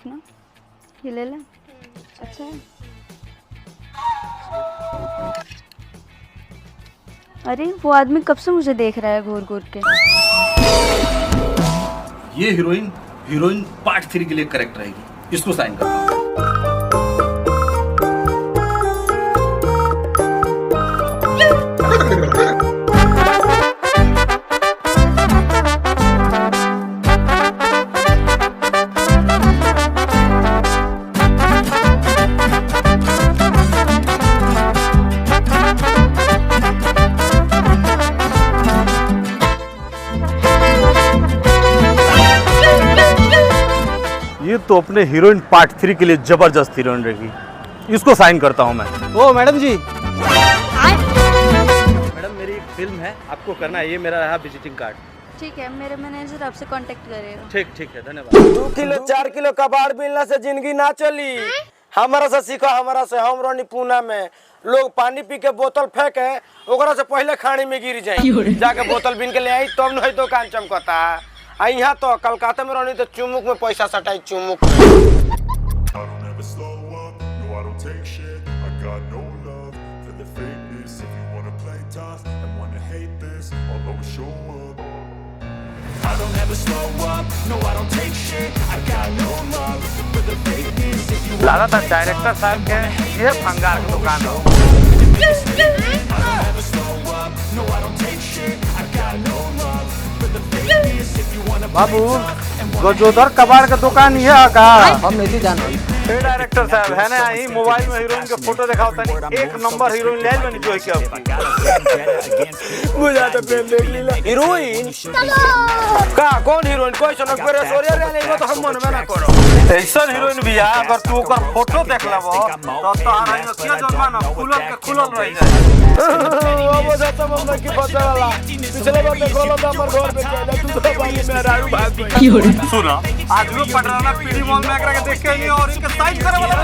देखना, ये ले ले। अच्छा है। अरे वो आदमी कब से मुझे देख रहा है घूर घूर के। ये हीरोइन पार्ट 3 के लिए करेक्ट रहेगी, इसको साइन करता हूँ। ये तो अपने हीरोइन पार्ट 3 के लिए जबरदस्त हीरोइन रहेगी, इसको साइन करता हूँ मैं। ओ मैडम जी, मैडम मेरी एक फिल्म है, आपको करना है, ये मेरा रहा विजिटिंग कार्ड। ठीक है, मेरे मैनेजर आपसे कांटेक्ट करेगा। ठीक है, धन्यवाद। 2 किलो 4 किलो कबाड़ मिलने से जिंदगी ना चली। हमारा से सीखो, हमारा से। हम रोनी पूना में लोग पानी पी के बोतल फेंके, ओकरा से पहले खानी में गिर जाए, जाके बोतल बीन के ले आई तब नहीं दुकान चमकता। आ यहाँ तो कलकत्ता में रहनी तो चुमुक में पैसा सटाई, चुमुक। लगा था डायरेक्टर साहब के ये भंगार की दुकान हो। बाबू गजोदर कबाड़ का दुकान ये है का? हम नहीं जाना। डायरेक्टर साहब है ना, यही मोबाइल में हीरोइन के फोटो दिखाओ तनी, एक नंबर हीरोइन ले बनी जो है क्या? मुझे तो प्रेम देख लीला। हीरोइन का कौन हीरोइन? कोई सुनक पर सोरिया रे नहीं, वो तो हम मन में ना करो। ऐसा हीरोइन भी है, अगर तू ओकर फोटो देख लेबो तो तोहरा ये क्या जुर्माना खुलल के खुलल रह जाए। वो तो हम की पता वाला पिछले बार देखो लो हमर घर पे चला, तू तो पानी में रारू भाग गई। सुना, आज लोग पटराना पीडी मॉल में एकरा के देख के नहीं और इनके साइन करे वाला।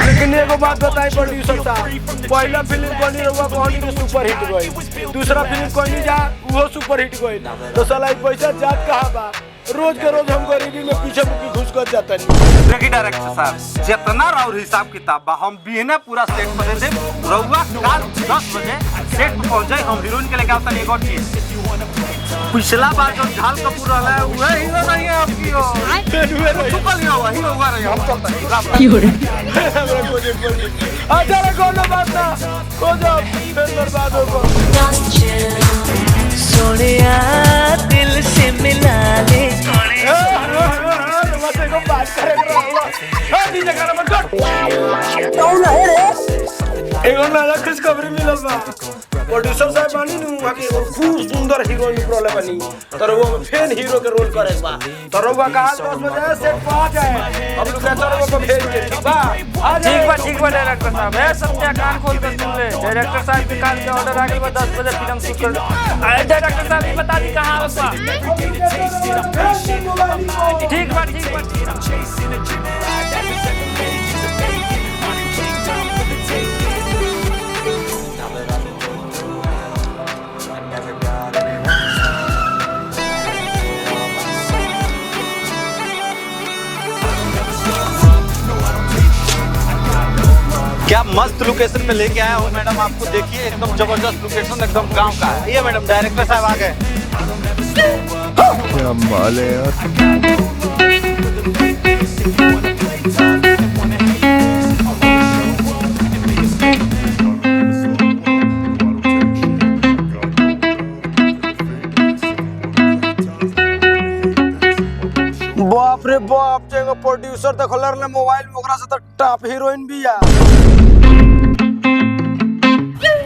लेकिन एगो बात बताई प्रोड्यूसर साहब, पहला फिल्म कोनी रहुआ कहानी तो सुपर हिट गई, दूसरा फिल्म कोनी जा वो सुपर हिट गई, तो साला पैसा जात कहां बा? रोज के रोज हम गरीबी में पीछे मुकी घुस कर जाता नहीं। देखिए डायरेक्टर साहब, जितना राउर हिसाब किताब बा हम बिहने पूरा सेट पर दे, रहुआ काल 10 बजे सेट पर पहुंच जाए, हम हीरोइन के लेके आवता नहीं। एक और चीज, पिछला बार जो झाल कपूर रहा है वो हीरो नहीं है आपकी हो, सुपर हीरो हुआ, हीरो हुआ रही, हम चलते हैं। अच्छा रे कोनो बात ना, को जा फिर बर्बाद होगा। सोनिया दिल से मिला ले, मत को बात करेगा। हां डीजे गाना मत कर। कौन है रे? एगो नया खुशखबरी मिलल बा। प्रोड्यूसर साहब बानी नु आके खूब सुंदर हीरोइन प्रोले बनी, तर वो फैन हीरो के रोल करे बा। तर वो काल 10 बजे सेट पे आ जाए, हम लोग बेहतर वो को भेज के। ठीक बा ठीक बा डायरेक्टर साहब। है सत्या कान खोल कर सुन ले, डायरेक्टर साहब के काल के ऑर्डर आ गए बा, 10 बजे फिल्म शूट कर। डायरेक्टर साहब ये बता दी कहां बा? ठीक बा। क्या मस्त लोकेशन में लेके आया हूँ मैडम, आपको देखिए एकदम जबरदस्त लोकेशन, एकदम गांव का है। ये मैडम डायरेक्टर साहब आ गए। क्या माल है यार। बाप रे बाप, जेगो प्रोड्यूसर देखलर ने मोबाइल में ओकरा से तो टॉप हीरोइन भी है।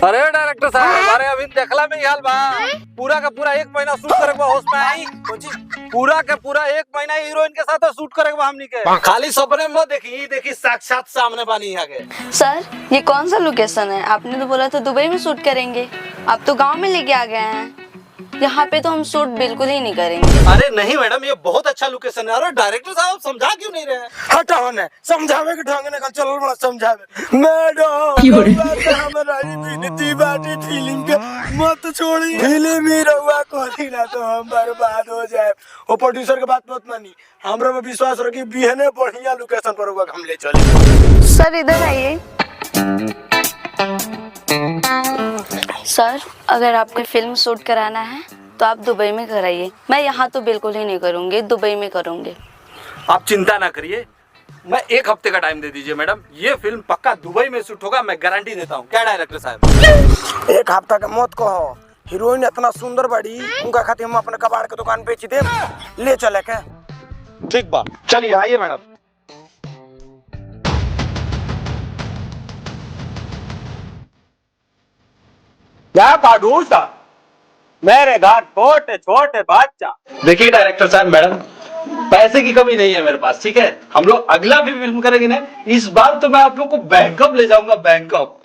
अरे डायरेक्टर साहब, हमारे अभी देखला में हाल बा, पूरा का पूरा 1 महीना शूट करे बा, होश में आई पूरा का पूरा 1 महीना हीरोइन के साथ शूट करे बा हमनी के। खाली सपने में देखी साक्षात सामने बानी यहाँ के। सर ये कौन सा लोकेशन है? आपने तो बोला था दुबई में शूट करेंगे, आप तो गांव में लेके आ गए हैं। यहाँ पे तो हम शूट बिल्कुल ही नहीं करेंगे। अरे नहीं मैडम, ये बहुत अच्छा लोकेशन है। अरे डायरेक्टर साहब समझा क्यों नहीं रहे? हटाओ ने समझावे के ढंग ने कल चलो बड़ा समझावे। मैडम हमरा ई विनती बाटी फिल्म के मत छोड़ी, फिल्म ही रहुआ कोली ना तो हम बर्बाद हो जाए। वो प्रोड्यूसर के बात मत मानी, हमरा में विश्वास रखी, बिहने बढ़िया लोकेशन पर हुआ हम ले चले। सर इधर आइए। सर अगर आपको फिल्म शूट कराना है तो आप दुबई में कराइए, मैं यहाँ तो बिल्कुल ही नहीं करूँगी, दुबई में करूँगी। आप चिंता ना करिए, मैं 1 हफ्ते का टाइम दे दीजिए मैडम, ये फिल्म पक्का दुबई में शूट होगा, मैं गारंटी देता हूँ। क्या डायरेक्टर साहब? 1 हफ्ता का मत कहो, हीरोइन इतना सुंदर बड़ी, उनका खातिर हम अपने कबाड़ के दुकान बेच दे, ले चले के। ठीक बा, चलिए आइए मैडम। क्या काटूं सा मेरे घर छोटे छोटे बच्चा। देखिए डायरेक्टर साहब, मैडम पैसे की कमी नहीं है मेरे पास, ठीक है। हम लोग अगला भी फिल्म करेंगे ना, इस बार तो मैं आप लोग को बैंकॉक ले जाऊंगा, बैंकॉक।